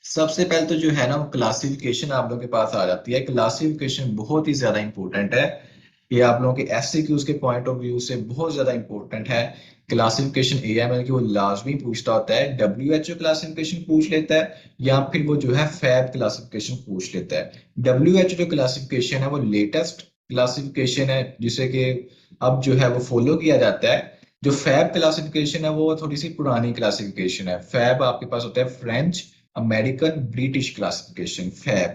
सबसे पहले तो जो है ना वो क्लासिफिकेशन आप लोगों के पास आ जाती है। क्लासिफिकेशन बहुत ही ज्यादा इंपॉर्टेंट है। ये आप लोगों के एससीक्यूज के पॉइंट ऑफ व्यू से बहुत ज्यादा इंपॉर्टेंट है। क्लासिफिकेशन एएमएल की वो लाजमी पूछता होता है, डब्ल्यूएचओ क्लासिफिकेशन पूछ लेता है या फिर वो जो है फैब क्लासिफिकेशन पूछ लेता है। डब्ल्यूएचओ जो क्लासिफिकेशन है वो लेटेस्ट क्लासिफिकेशन है जिसे कि अब जो है वो फॉलो किया जाता है। जो फैब क्लासिफिकेशन है वो थोड़ी सी पुरानी क्लासिफिकेशन है। फैब आपके पास होता है French American British classification FAB.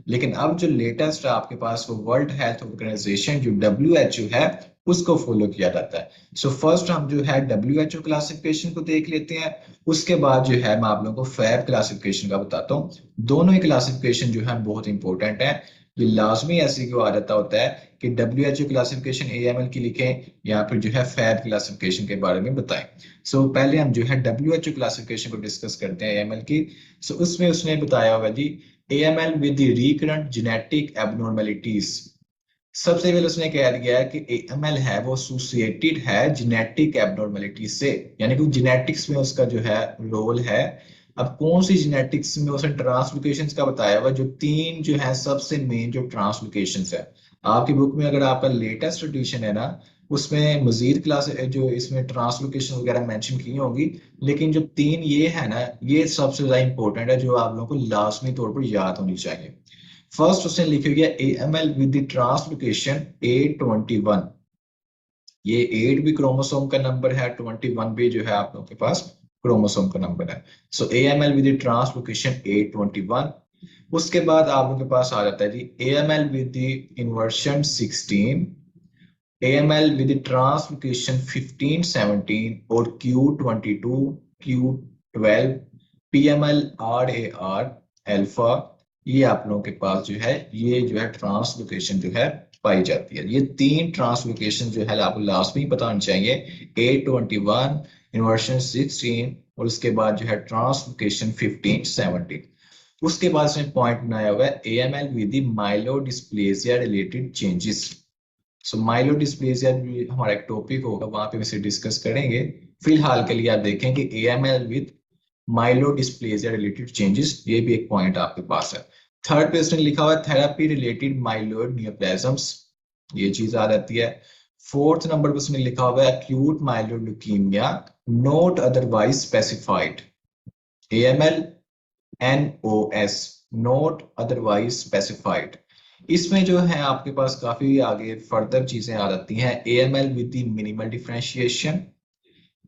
लेकिन अब जो लेटेस्ट है आपके पास वो वर्ल्ड हेल्थ ऑर्गेनाइजेशन जो डब्ल्यूएचओ है उसको फॉलो किया जाता है। सो फर्स्ट हम जो है डब्ल्यूएचओ क्लासिफिकेशन को देख लेते हैं। उसके बाद जो है मैं आप लोगों को फैब क्लासिफिकेशन का बताता हूँ। दोनों ही क्लासिफिकेशन जो है बहुत इंपॉर्टेंट है। ये लाजमी ऐसे क्यों आ जाता होता है कि डब्ल्यूएचओ क्लासिफिकेशन एएमएल की लिखें या फिर जो है फैब क्लासिफिकेशन के बारे में बताएं। सो पहले हम जो है डब्ल्यूएचओ क्लासिफिकेशन को डिस्कस करते हैं एएमएल की। सो उसमें उसने बताया होगा जी AML with the recurrent genetic abnormalities। सबसे पहले उसने कह दिया है कि AML है वो एसोसिएटेड है जेनेटिक एबनॉर्मेलिटी से, यानी कि जेनेटिक्स में उसका जो है रोल है। अब कौन सी जेनेटिक्स में उसने ट्रांसलोकेशंस का बताया हुआ, जो तीन जो है सबसे मेन जो ट्रांसलोकेशंस है। आपकी बुक में अगर आपका लेटेस्ट एडिशन है ना उसमें मजीद क्लास जो इसमें ट्रांसलोकेशन वगैरह मेंशन की होंगी, लेकिन जो तीन ये है ना ये सबसे ज्यादा इंपॉर्टेंट है जो आप लोगों को लाजमी तौर पर याद होनी चाहिए। फर्स्ट उसने लिखी हुई है AML with the translocation A21। ये 8 भी क्रोमोसोम का नंबर है, 21 भी जो है आप लोगों के पास क्रोमोसोम का नंबर है। So AML with the translocation A21। उसके बाद आप लोगों के पास आ जाता है जी AML with the inversion 16, AML with the translocation 1517 और Q22, Q12, PML RAR alpha. ये आप लोगों के पास जो है ये जो है ट्रांसलोकेशन जो है पाई जाती है। ये तीन ट्रांसलोकेशन जो है आपको लास्ट में ही पता होनी चाहिए। A21, इन्वर्शन 16 और उसके बाद जो है ट्रांसलोकेशन 1517। उसके बाद इसमें पॉइंट बनाया हुआ है AML with the myelodysplasia related changes। सो माइलोडिस्प्लेसिया भी हमारा एक टॉपिक होगा, वहां पे इसे डिस्कस करेंगे। फिलहाल के लिए आप देखें कि AML विद माइलोडिस्प्लेसिया रिलेटेड चेंजेस, ये भी एक पॉइंट आपके पास है। थर्ड पे उसने लिखा हुआ है थेरापी रिलेटेड माइलोइड नियोप्लाज्म्स, ये चीज आ जाती है। फोर्थ नंबर पे उसने लिखा हुआ है acute myeloid leukaemia not otherwise specified, AML NOS not otherwise specified. इसमें जो है आपके पास काफी आगे फर्दर चीजें आ जाती हैं। AML with the minimal differentiation,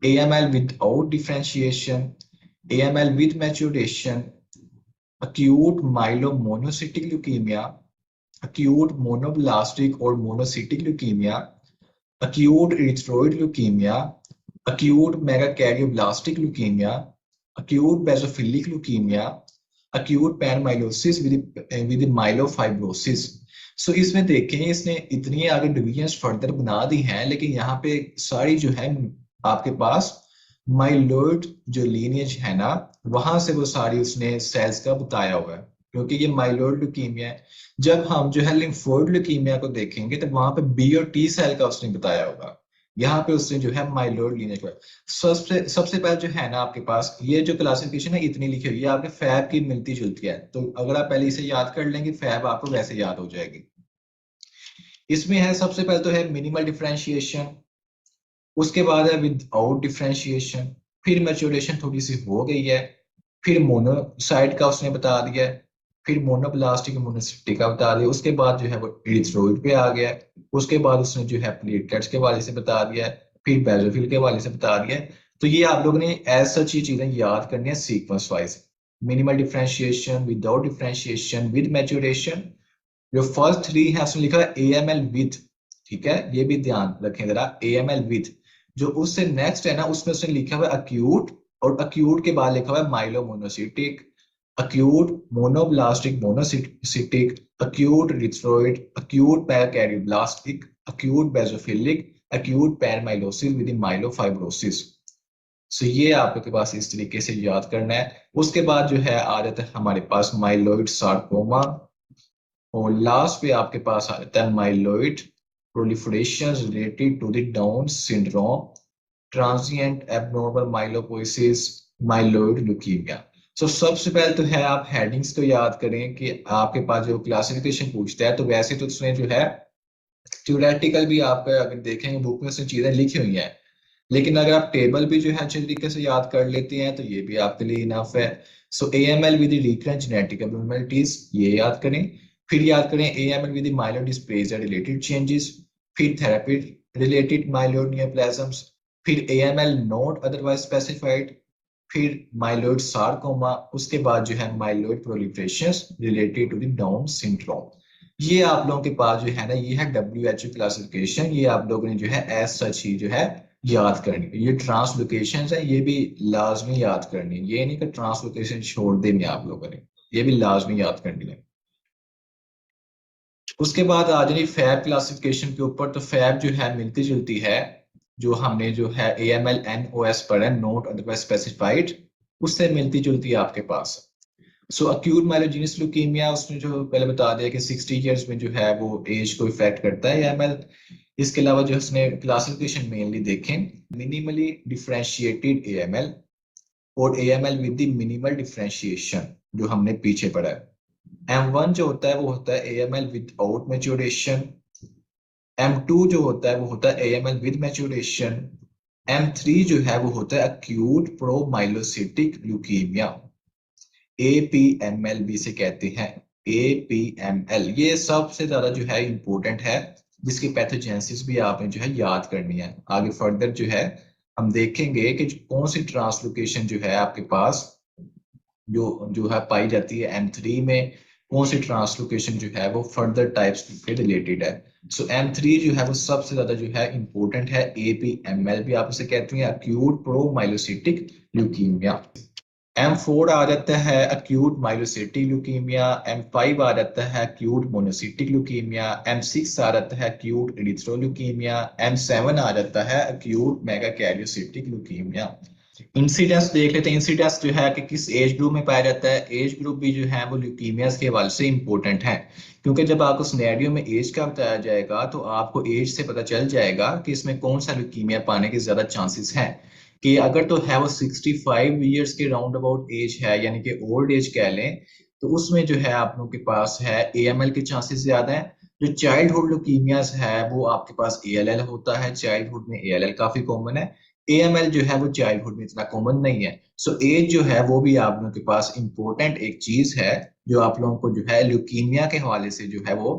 AML without differentiation, AML with maturation, acute myelomonocytic leukemia, acute monoblastic और monocytic leukemia, acute erythroid leukemia, acute megakaryoblast leukemia, acute basophilic leukemia, acute panmyelosis with myelofibrosis। सो इसमें देखें इसने इतनी आगे division further बना दी हैं, लेकिन यहाँ पे सारी जो है आपके पास माइलोइड जो लीनियज है ना वहां से वो सारी उसने सेल्स का बताया हुआ है, क्योंकि ये माइलोइड ल्यूकीमिया है। जब हम जो है लिम्फोइड ल्यूकीमिया को देखेंगे तो वहां पे बी और टी सेल का उसने बताया होगा। यहाँ पे उसने जो है माइलोइड लीनियज का सबसे सबसे पहले जो है ना आपके पास ये जो क्लासिफिकेशन है इतनी लिखी हुई है, आपके फैब की मिलती जुलती है। तो अगर आप पहले इसे याद कर लेंगे फैब आपको वैसे याद हो जाएगी। इसमें है सबसे पहले तो है मिनिमल डिफरेंशिएशन, उसके बाद है विदाउट डिफरेंशिएशन, फिर मैच्योरेशन थोड़ी सी हो गई है, फिर मोनोसाइट का उसने बता दिया है, फिर मोनोप्लास्टिक मोनोसिटिक का बता दिया, उसके बाद जो है वो इरिथ्रोइड पे आ गया है, उसके बाद उसने जो है प्लेटलेट्स के वाले से बता दिया है, फिर बेजोफिल के वाले से बता दिया है। तो ये आप लोगों ने एज सच ये चीजें याद करनी है sequence wise. Minimal differentiation, without differentiation, with maturation. जो फर्स्ट थ्री है उसने लिखा है AML विथ, ठीक है ये भी ध्यान रखें जरा, AML विथ। जो उससे नेक्स्ट है ना उसमें उसने लिखा हुआ है अक्यूट, और अक्यूट के बाद लिखा हुआ है myelomonocytic, acute monoblastic monocytic, acute erythroid, acute megakaryoblastic, acute basophilic, acute panmyelosis with myelofibrosis. So ये आपके पास इस तरीके से याद करना है। उसके बाद जो है आ जाता है हमारे पास माइलोइड सार्कोमा, और लास्ट पे आपके पास आ जाता है myeloid proliferation related to the Down syndrome, transient abnormal myelopoiesis, myeloid leukemia. So सबसे पहले तो है आप हेडिंग्स को याद करें कि आपके पास जो क्लासिफिकेशन पूछता है, तो वैसे तो उसमें जो है थ्योरेटिकल भी आपका अगर देखेंगे बुक में उसमें चीजें लिखी हुई हैं, लेकिन अगर आप टेबल भी जो है अच्छे तरीके से याद कर लेते हैं तो ये भी आपके लिए इनफ है। So AML with recurrent genetic abnormalities, ये याद करें। फिर याद करें AML with myeloid dysplasia related changes. फिर थेरेपी रिलेटेड माइलोइड नियोप्लाज्म्स। फिर AML नॉट अदरवाइज स्पेसिफाइड। फिर माइलोइड सार्कोमा। उसके बाद जो है myeloid proliferations related to the Down syndrome. ये आप लोगों के पास जो है ना, ये है WHO क्लासिफिकेशन। ये आप लोगों ने जो है एज सच ही जो है याद करनी है। ये ट्रांसलोकेशन है, ये भी लाजमी याद करनी है। ये नहीं कि ट्रांसलोकेशन छोड़ देनी है आप लोगों ने, ये भी लाजमी याद करनी है। उसके बाद आ जाए फैब क्लासिफिकेशन के ऊपर, तो फैब जो है मिलती जुलती है जो हमने जो है AML NOS पढ़ा, नोट अदरवाइज स्पेसिफाइड, उससे मिलती जुलती है आपके पास। सो अक्यूट माइलोजेनस ल्यूकीमिया, उसने जो पहले बता दिया कि 60 इयर्स में जो है वो एज को इफेक्ट करता है AML। इसके अलावा जो उसने क्लासिफिकेशन मेनली देखें, मिनिमली डिफरेंशिएटेड AML और AML with the minimal differentiation, जो हमने पीछे पढ़ा है। M1 जो होता है वो होता है AML विदाउट मैच्योरेशन। M2 जो होता है वो होता है AML विद मैच्योरेशन। M3 जो है वो होता है अक्यूट प्रोमाइलोसिटिक ल्यूकीमिया, APML भी से कहते हैं। APML ये सबसे ज्यादा जो है इंपॉर्टेंट है, जिसकी पैथोजेनेसिस भी आपने जो है याद करनी है। आगे फर्दर जो है हम देखेंगे कि कौन सी ट्रांसलोकेशन जो है आपके पास जो जो है पाई जाती है M3 में, कौन सी ट्रांसलोकेशन जो है वो फर्दर टाइप्स के रिलेटेड है। सो M3 जो है वो सबसे ज्यादा जो है इंपॉर्टेंट है। APML भी आप उसे कहते हैं, अक्यूट प्रोमाइलोसिटिक ल्यूकीमिया। M4 आ जाता है अक्यूट माइलोसिटिक ल्यूकीमिया। M5 आ जाता है अक्यूट मोनोसिटिक ल्यूकीमिया। M6 आ जाता है अक्यूट एरिथ्रोल्यूकीमिया। M7 आ जाता है अक्यूट मेगाकैरियोसिटिक ल्यूकीमिया। इंसिडेंस देख लेते हैं। इंसिडेंस जो है कि किस एज ग्रुप में पाया जाता है, एज ग्रुप भी जो है वो ल्यूकीमियाज के हवाले से इंपॉर्टेंट है, क्योंकि जब आपको सिनेरियो में एज का बताया जाएगा तो आपको एज से पता चल जाएगा कि इसमें कौन सा ल्यूकीमिया पाने के ज्यादा चांसेस हैं। कि अगर तो है वो 65 ईयर्स के राउंड अबाउट एज है, यानी कि ओल्ड एज कह लें, तो उसमें जो है आप लोगों के पास है AML के चांसेस ज्यादा हैं। जो चाइल्डहुड ल्यूकीमियाज है वो आपके पास ALL होता है, चाइल्डहुड में ALL काफी कॉमन है। AML जो है वो चाइल्डहुड में इतना कॉमन नहीं है। सो एज जो है वो भी आप लोगों के पास इंपॉर्टेंट एक चीज है, जो आप लोगों को जो है ल्यूकीमिया के हवाले से जो है वो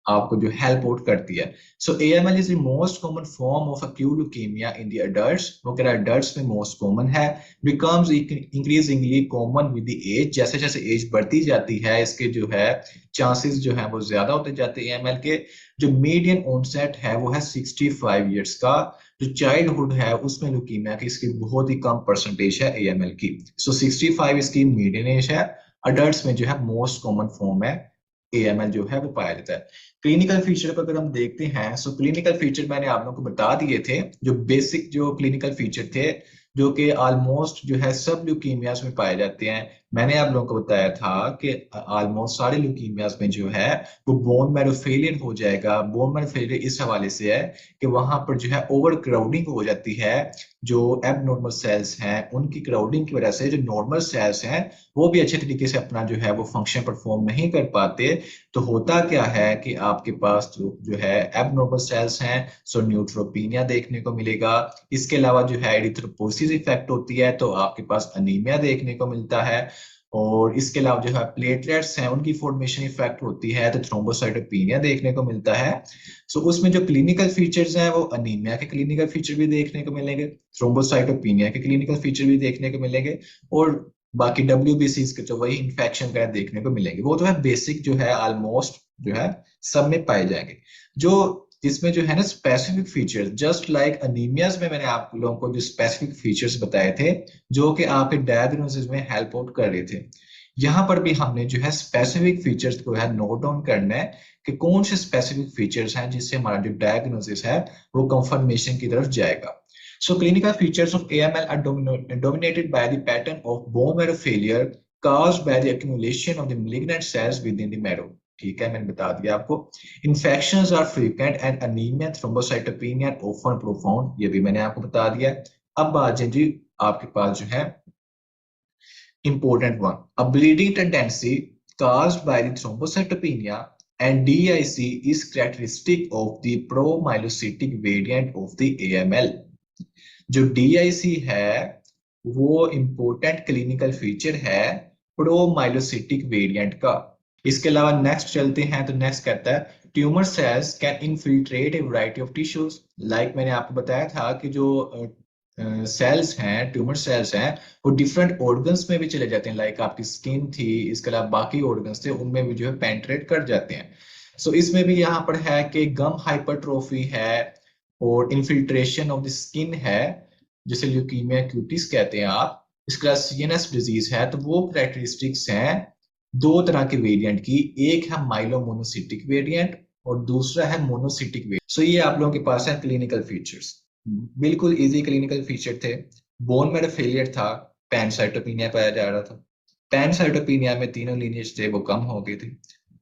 आपको जो हेल्प आउट करती है। So AML is the most common form of acute leukemia in the adults, वो कह रहा है अडल्ट्स में मोस्ट कॉमन है। Becomes increasingly common with the age, जैसे जैसे एज बढ़ती जाती है इसके जो है चांसेस जो है वो ज्यादा होते जाते हैं AML के। जो मीडियन ऑनसेट है वो है 65 ईयर्स का। जो चाइल्डहुड है उसमें ल्यूकीमिया की इसकी बहुत ही कम परसेंटेज है AML की। सो 65 इसकी मीडियन एज है। अडल्ट्स में जो है मोस्ट कॉमन फॉर्म है AML जो है वो पाया जाता है। क्लिनिकल फीचर पर अगर हम देखते हैं, सो क्लिनिकल फीचर मैंने आप लोगों को बता दिए थे, जो बेसिक जो क्लिनिकल फीचर थे, जो कि ऑलमोस्ट जो है सब ल्यूकीमियाज में पाए जाते हैं। मैंने आप लोगों को बताया था कि ऑलमोस्ट सारे ल्यूकीमियाज में जो है वो बोन मैरो फेलियर हो जाएगा। बोन मैरो फेलियर इस हवाले से है कि वहां पर जो है ओवर क्राउडिंग हो जाती है। जो एबनॉर्मल सेल्स हैं उनकी क्राउडिंग की वजह से जो नॉर्मल सेल्स हैं वो भी अच्छे तरीके से अपना जो है वो फंक्शन परफॉर्म नहीं कर पाते। तो होता क्या है कि आपके पास जो जो है एबनॉर्मल सेल्स हैं, सो न्यूट्रोपीनिया देखने को मिलेगा। इसके अलावा जो है एरिथ्रोपोसिस इफेक्ट होती है तो आपके पास अनीमिया देखने को मिलता है। और इसके अलावा जो है प्लेटलेट्स हैं उनकी फॉर्मेशन इफेक्ट होती है तो थ्रोम्बोसाइटोपेनिया देखने को मिलता है। सो उसमें जो क्लिनिकल फीचर्स हैं वो अनीमिया के क्लिनिकल फीचर भी देखने को मिलेंगे, थ्रोम्बोसाइटोपेनिया के क्लिनिकल फीचर भी देखने को मिलेंगे, और बाकी WBC के तो वही इन्फेक्शन वगैरह देखने को मिलेंगे। वो तो है बेसिक जो है ऑलमोस्ट जो है सब में पाए जाएंगे। जो इसमें जो है ना स्पेसिफिक फीचर्स, जस्ट लाइक अनीमियाज में मैंने आप लोगों को जो स्पेसिफिक फीचर्स बताए थे जो कि आपके डायग्नोसिस में हेल्प आउट कर रहे थे, यहाँ पर भी हमने जो है स्पेसिफिक फीचर्स को है नोट डाउन करना है कि कौन से स्पेसिफिक फीचर्स हैं जिससे हमारा जो डायग्नोसिस है वो कंफर्मेशन की तरफ जाएगा। So clinical features of AML are dominated by the pattern of bone marrow failure caused by the accumulation of the malignant cells within the marrow. ठीक है, मैंने बता दिया आपको। Infections are frequent and anemia, thrombocytopenia are often profound, ये भी मैंने आपको बता दिया। अब बात जी आपके पास जो है Important one. A bleeding tendency caused by the thrombocytopenia and DIC is characteristic of the promyelocytic variant of the AML. जो DIC है वो इंपॉर्टेंट क्लिनिकल फीचर है प्रोमाइलोसिटिक वेरिएंट का। इसके अलावा नेक्स्ट चलते हैं तो नेक्स्ट कहता है tumour cells can infiltrate A variety of tissues. Like मैंने आपको बताया था कि जो सेल्स हैं, ट्यूमर सेल्स हैं, वो डिफरेंट ऑर्गन्स में भी चले जाते हैं। लाइक आपकी स्किन थी, इसके अलावा बाकी ऑर्गन्स थे, उनमें भी जो है पेंट्रेट कर जाते हैं। सो इसमें भी यहाँ पर है कि गम हाइपरट्रोफी है और इन्फिल्ट्रेशन ऑफ द स्किन है, जिसे ल्यूकीमिया क्यूटिस कहते हैं आप। इसके अलावा सीएनएस डिजीज है। तो वो कैरेक्टरिस्टिक्स हैं दो तरह के वेरिएंट की, एक है माइलोमोनोसिटिक वेरिएंट और दूसरा है मोनोसिटिक वेरिएंट। सो ये आप लोगों के पास है क्लिनिकल फीचर्स, बिल्कुल इजी क्लिनिकल फीचर थे। बोन मैरो फेलियर था, पैनसाइटोपिनिया पाया जा रहा था। पैनसाइटोपिनिया में तीनों लीनिएज थे वो कम हो गए थे।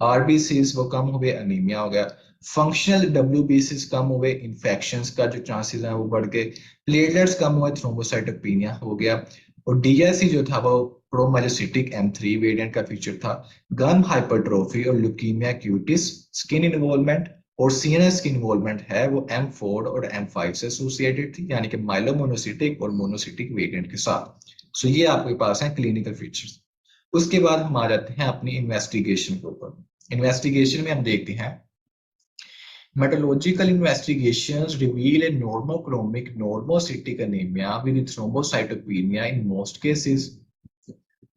आरबीसीज वो कम हो गए, अनीमिया हो गया। फंक्शनल डब्ल्यूबीसीज कम हुए, इन्फेक्शंस का जो चांसेस है वो बढ़ गए। प्लेटलेट्स कम हुए, थ्रोम्बोसाइटोपिनिया हो गया। और डीआईसी जो था वो प्रोमाइलोसिटिक M3 वेरिएंट का फीचर था। गम हाइपरट्रोफी और ल्यूकीमिया क्यूटिस स्किन इन्वॉल्वमेंट और सीएनएस की इन्वॉल्वमेंट है वो M4 और M5 से एसोसिएटेड थी, यानी कि माइलोमोनोसिटिक और मोनोसिटिक वेरिएंट के साथ। सो ये आपके पास है क्लिनिकल फीचर्स। उसके बाद हम आ जाते हैं अपनी इन्वेस्टिगेशन के ऊपर। इन्वेस्टिगेशन में हम देखते हैं meteorological investigations reveal A normochromic normocytic anaemia with thrombocytopenia in most cases.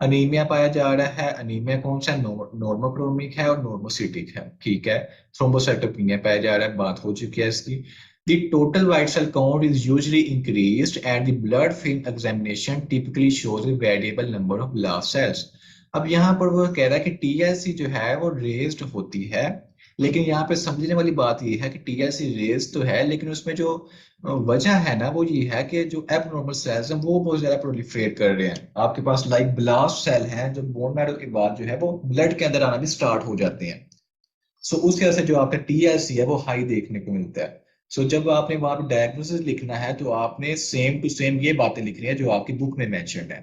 Anaemia पाया जा रहा है। अनीमिया कौन सा? नॉर्मोक्रोमिक है और नॉर्मोसिटिक है, ठीक है। थ्रोम्बोसाइटोपेनिया पाया जा रहा है, बात हो चुकी है इसकी। The total white cell count is usually increased and the blood film examination typically shows a variable number of blast cells. अब यहाँ पर वो कह रहा है कि TLC जो है वो रेज्ड होती है, लेकिन यहाँ पे समझने वाली बात ये है कि TLC रेज तो है, लेकिन उसमें जो वजह है ना वो ये है कि जो एबनॉर्मल सेल्स हैं वो बहुत ज्यादा प्रोलिफरेट कर रहे हैं। आपके पास लाइक ब्लास्ट सेल हैं जो बोन मैरो के बाद जो है वो ब्लड के अंदर आना भी स्टार्ट हो जाते हैं। सो उस वजह से जो आपका TLC है वो हाई देखने को मिलता है। सो जब आपने वहां पर डायग्नोसिस लिखना है तो आपने सेम टू सेम ये बातें लिखनी है जो आपकी बुक में मेंशन्ड है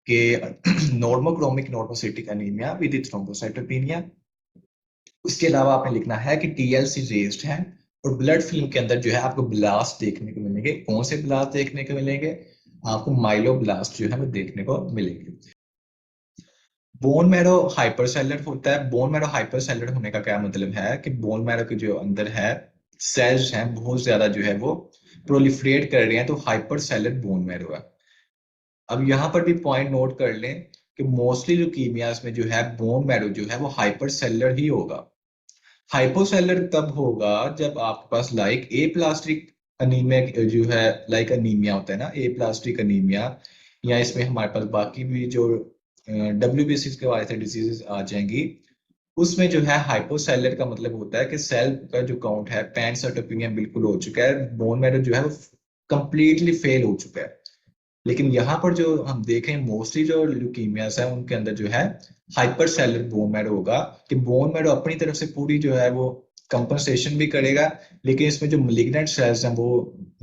कि normochromic normocytic anaemia with thrombocytopenia. उसके अलावा आपने लिखना है कि TLC रेज्ड है और ब्लड फिल्म के अंदर जो है आपको ब्लास्ट देखने को मिलेंगे। कौन से ब्लास्ट देखने को मिलेंगे? आपको माइलोब्लास्ट जो है वो देखने को मिलेंगे। बोन मैरो हाइपरसेलर होता है। बोन मैरो हाइपरसेलर होने का क्या मतलब है कि बोन मैरो के जो अंदर है सेल्स हैं बहुत ज्यादा जो है वो प्रोलिफरेट कर रहे हैं, तो हाइपरसेलर बोन मैरो है। अब यहाँ पर भी पॉइंट नोट कर लें कि मोस्टली ल्यूकीमियाज में जो है बोन मैरो जो है वो हाइपरसेलर ही होगा। हाइपोसेलर तब होगा जब आपके पास लाइक ए प्लास्टिक अनीमिया जो है, लाइक अनीमिया होता है ना, ए प्लास्टिक अनीमिया, या इसमें हमारे पास बाकी भी जो WBC के वाले से डिजीजेस आ जाएंगी। उसमें जो है हाइपोसेलर का मतलब होता है कि सेल का जो काउंट है पैनसाइटोपेनिया बिल्कुल हो चुका है, बोन मैरो जो है वो कंप्लीटली फेल हो चुका है। लेकिन यहाँ पर जो हम देखें मोस्टली जो ल्यूकीमियास है उनके अंदर जो है हाइपर सेलर बोन मैरो होगा, कि बोन मैरो अपनी तरफ से पूरी जो है वो कंपनसेशन भी करेगा, लेकिन इसमें जो मलिग्नेंट सेल्स हैं वो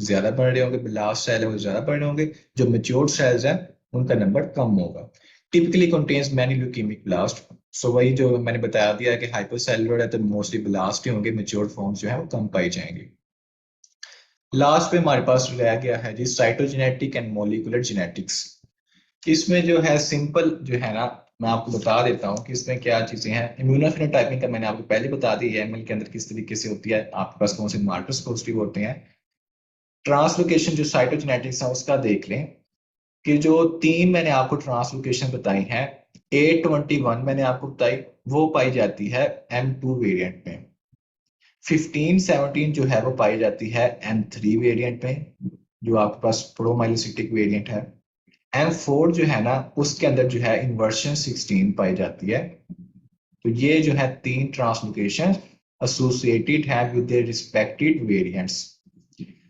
ज्यादा बढ़ रहे होंगे, ब्लास्ट सेल है वो ज्यादा बढ़ रहे होंगे, जो मेच्योर्ड सेल्स हैं उनका नंबर कम होगा। Typically contains many leukemic blast. So वही जो मैंने बता दिया कि हाइपर सेलुलर है तो मोस्टली ब्लास्ट ही होंगे, मेच्योर्ड फॉर्म्स जो है वो कम पाई जाएंगी। लास्ट पे हमारे पास रह गया है जी साइटोजेनेटिक एंड मॉलिक्यूलर जेनेटिक्स। इसमें जो है सिंपल जो है ना, मैं आपको बता देता हूँ कि इसमें क्या चीजें हैं। इम्यूनोफिनोटाइपिंग का मैंने आपको पहले बता दी है, एमएल के अंदर किस तरीके से होती है, आपके पास कौन से मार्कर्स पॉजिटिव होते हैं। ट्रांसलोकेशन जो साइटोजेनेटिक्स है उसका देख लें कि जो तीन मैंने आपको ट्रांसलोकेशन बताई हैं, A21 मैंने आपको बताई वो पाई जाती है M2 वेरिएंट में। 15-17 जो है वो पाई जाती है M3 वेरिएंट में, जो आपके पास प्रोमाइलोसिटिक वेरिएंट है। M4 जो है ना उसके अंदर जो है इन्वर्शन 16 पाई जाती है। तो ये जो है तीन ट्रांसलोकेशन एसोसिएटेड है विद देयर रिस्पेक्टिव वेरिएंट्स।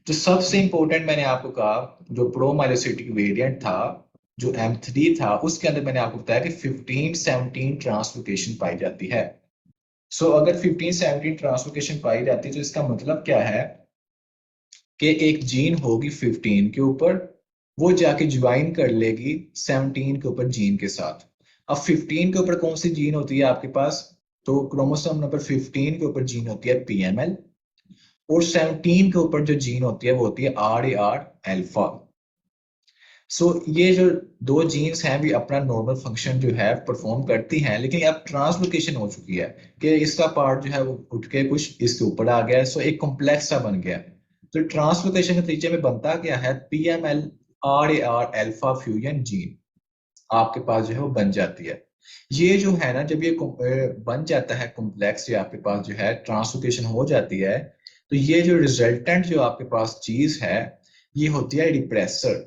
जो सबसे इंपॉर्टेंट मैंने आपको कहा, जो प्रोमाइलोसिटिक वेरिएंट था जो M3 था, उसके अंदर मैंने आपको बताया कि 15-17 ट्रांसलोकेशन पाई जाती है। सो अगर 15-17 ट्रांसलोकेशन पाई जाती है तो इसका मतलब क्या है कि एक जीन होगी 15 के ऊपर, वो जाके ज्वाइन कर लेगी 17 के ऊपर जीन के साथ। अब 15 के ऊपर कौन सी जीन होती है आपके पास? तो क्रोमोसोम नंबर 15 के ऊपर जीन होती है पीएमएल, और 17 के ऊपर जो जीन होती है वो होती है आर ए आर एल्फा। सो ये जो दो जीन्स हैं भी अपना नॉर्मल फंक्शन जो है परफॉर्म करती हैं, लेकिन अब ट्रांसलोकेशन हो चुकी है कि इसका पार्ट जो है वो उठ के कुछ इसके ऊपर आ गया है, सो एक कॉम्प्लेक्स सा बन गया। तो ट्रांसलोकेशन के नतीजे में बनता क्या है, PML R A R alpha fusion gene आपके पास जो है वो बन जाती है। ये जो है ना, जब ये बन जाता है कॉम्प्लेक्स, ये आपके पास जो है ट्रांसलोकेशन हो जाती है, तो ये जो रिजल्टेंट जो आपके पास चीज है ये होती है रिप्रेसर।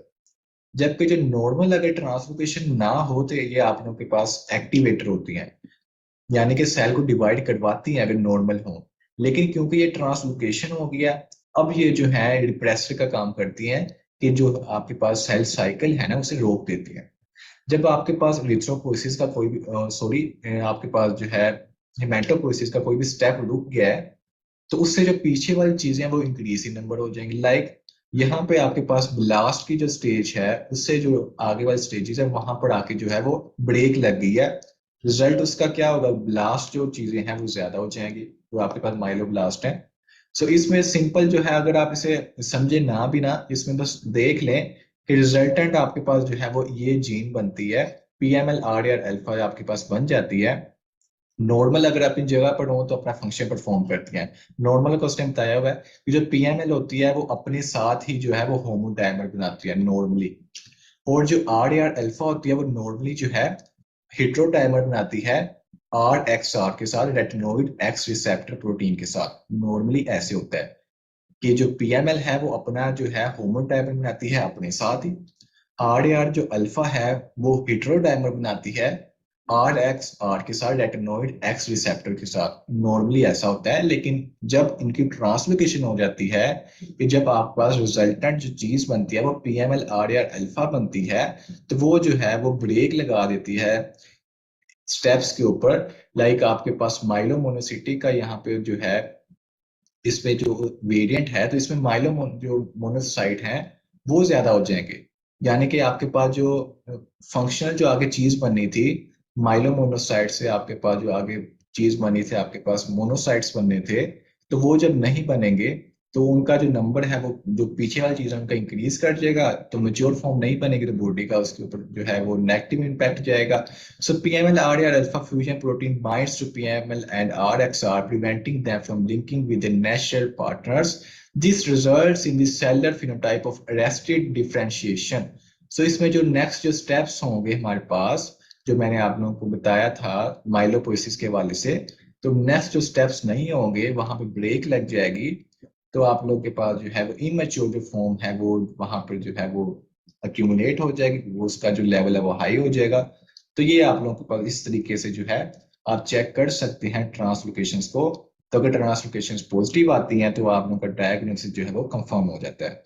जबकि जो नॉर्मल अगर ट्रांसलोकेशन ना हो तो ये आप लोगों के पास एक्टिवेटर होती हैं, यानी कि सेल को डिवाइड करवाती हैं अगर नॉर्मल हो। लेकिन क्योंकि ये ट्रांसलोकेशन हो गया, अब ये जो है रिप्रेसर का काम करती हैं कि जो आपके पास सेल साइकिल है ना उसे रोक देती है। जब आपके पास इरिथ्रोपोइसिस का कोई भी सॉरी आपके पास जो है हेमेटोपोइसिस का कोई भी स्टेप रुक गया है, तो उससे जो पीछे वाली चीजें हैं वो इंक्रीज इन नंबर हो जाएंगी। लाइक यहाँ पे आपके पास ब्लास्ट की जो स्टेज है उससे जो आगे वाली स्टेजेस है वहां पर आके जो है वो ब्रेक लग गई है। रिजल्ट उसका क्या होगा, ब्लास्ट जो चीजें हैं वो ज्यादा हो जाएंगी, तो आपके पास माइलोब्लास्ट है। सो इसमें सिंपल जो है, अगर आप इसे समझे ना भी ना, इसमें बस देख लें कि रिजल्टेंट आपके पास जो है वो ये जीन बनती है, पीएमएल आर या अल्फा आपके पास बन जाती है। नॉर्मल अगर अपनी जगह पर हो तो अपना फंक्शन परफॉर्म करती है। नॉर्मल का उसने बताया हुआ है कि जो पीएमएल होती है वो अपने साथ ही जो है वो होमोडाइमर बनाती है नॉर्मली, और जो आर या अल्फा होती है वो नॉर्मली जो है हेटेरोडाइमर बनाती है आर एक्स आर के साथ, रेटिनोइड एक्स रिसेप्टर प्रोटीन के साथ। नॉर्मली ऐसे होता है कि जो पीएमएल है वो अपना जो है होमोडाइमर बनाती है अपने साथ ही, आर आर जो अल्फा है वो हेटेरोडाइमर बनाती है आर एक्स आर के साथ, रेटिनोइड एक्स रिसेप्टर के साथ। नॉर्मली ऐसा होता है, लेकिन जब इनकी ट्रांसलोकेशन हो जाती है कि जब आपके पास रिजल्टेंट जो चीज बनती है वो पीएमएल आर आर अल्फा बनती है, तो वो जो है वो ब्रेक लगा देती है स्टेप्स के ऊपर। लाइक आपके पास माइलोमोनोसिटी का यहाँ पे जो है इस पे जो वेरिएंट है, तो इसमें माइलो जो मोनोसाइट हैं वो ज्यादा हो जाएंगे। यानी कि आपके पास जो फंक्शनल जो आगे चीज बननी थी माइलोमोनोसाइट से, आपके पास जो आगे चीज बनी थी आपके पास मोनोसाइट्स बनने थे, तो वो जब नहीं बनेंगे तो उनका जो नंबर है वो जो पीछे वाली चीज है उनका इंक्रीज कर जाएगा, तो मेच्योर फॉर्म नहीं बनेगी, तो बॉडी का उसके ऊपर जो है वो नेगेटिव इम्पैक्ट जाएगा। So PML RAR alpha fusion protein binds to PML and RXR, preventing them from linking with their natural partners. This results in the cellular phenotype of arrested differentiation. So इसमें जो next जो steps होंगे हमारे पास, जो मैंने आप लोगों को बताया था माइलोपोइसिस के हवाले से, तो नेक्स्ट जो स्टेप्स नहीं होंगे वहां पे ब्रेक लग जाएगी, तो आप लोग के पास जो है वो इमेच्योर जो फॉर्म है वो वहां पर जो है वो अक्यूमुलेट हो जाएगी, वो उसका जो लेवल है वो हाई हो जाएगा। तो ये आप लोगों के पास इस तरीके से जो है आप चेक कर सकते हैं ट्रांसलोकेशंस को। तो अगर ट्रांसलोकेशंस पॉजिटिव आती हैं तो आप लोगों का डायग्नोसिस जो है वो कंफर्म हो जाता है।